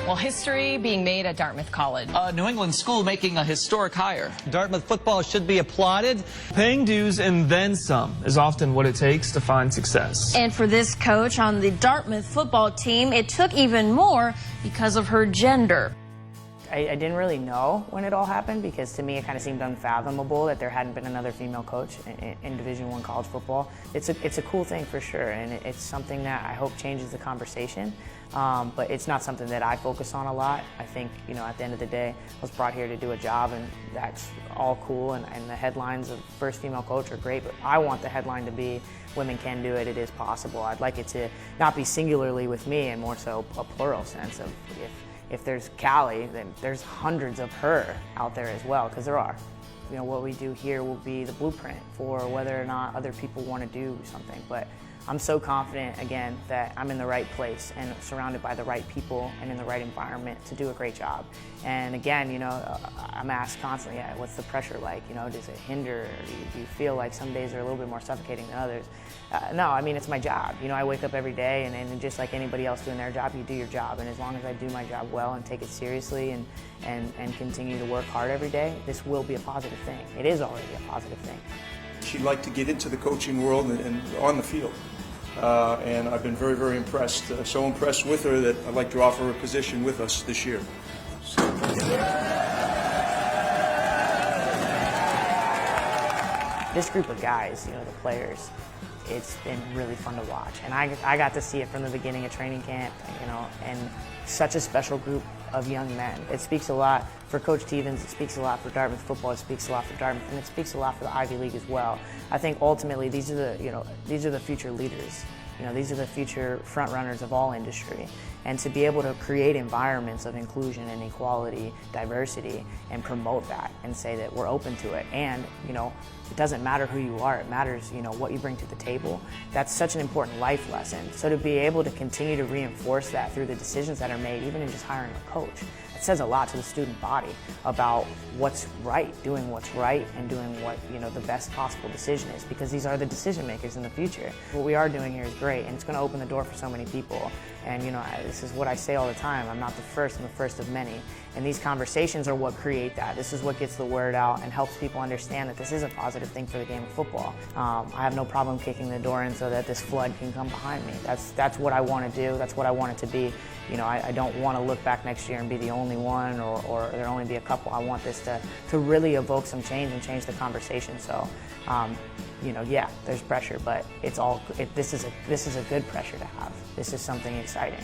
Well, history being made at Dartmouth College. A New England school making a historic hire. Dartmouth football should be applauded. Paying dues and then some is often what it takes to find success. And for this coach on the Dartmouth football team, it took even more because of her gender. I didn't really know when it all happened, because to me it kind of seemed unfathomable that there hadn't been another female coach in Division I college football. It's a cool thing for sure, and it's something that I hope changes the conversation. But it's not something that I focus on a lot. I think, at the end of the day, I was brought here to do a job, and that's all cool, and the headlines of first female coach are great, but I want the headline to be women can do it, it is possible. I'd like it to not be singularly with me, and more so a plural sense of if there's Callie, then there's hundreds of her out there as well, because there are. What we do here will be the blueprint for whether or not other people want to do something. But I'm so confident, again, that I'm in the right place and surrounded by the right people and in the right environment to do a great job. And again, I'm asked constantly, what's the pressure like? Does it hinder? Or do you feel like some days are a little bit more suffocating than others? No, I mean, it's my job. I wake up every day, and just like anybody else doing their job, you do your job. And as long as I do my job well and take it seriously and continue to work hard every day, this will be a positive thing. It is already a positive thing. She'd like to get into the coaching world and on the field. And I've been very, very impressed. So impressed with her that I'd like to offer her a position with us this year. This group of guys, the players, it's been really fun to watch. And I got to see it from the beginning of training camp, and such a special group of young men. It speaks a lot for Coach Stevens, it speaks a lot for Dartmouth football, it speaks a lot for Dartmouth, and it speaks a lot for the Ivy League as well. I think ultimately these are the future leaders. These are the future front runners of all industry. And to be able to create environments of inclusion and equality, diversity, and promote that and say that we're open to it. And, it doesn't matter who you are, it matters, what you bring to the table. That's such an important life lesson. So to be able to continue to reinforce that through the decisions that are made, even in just hiring a coach, it says a lot to the student body about what's right, doing what's right, and doing what, the best possible decision is, because these are the decision makers in the future. What we are doing here is great, and it's going to open the door for so many people. And, this is what I say all the time, I'm not the first, I'm the first of many. And these conversations are what create that. This is what gets the word out and helps people understand that this is a positive thing for the game of football. I have no problem kicking the door in so that this flood can come behind me. That's what I want to do, that's what I want it to be. I don't want to look back next year and be the only one, or there only be a couple. I want this to really evoke some change and change the conversation. So, yeah, there's pressure, but this is a good pressure to have. This is something exciting.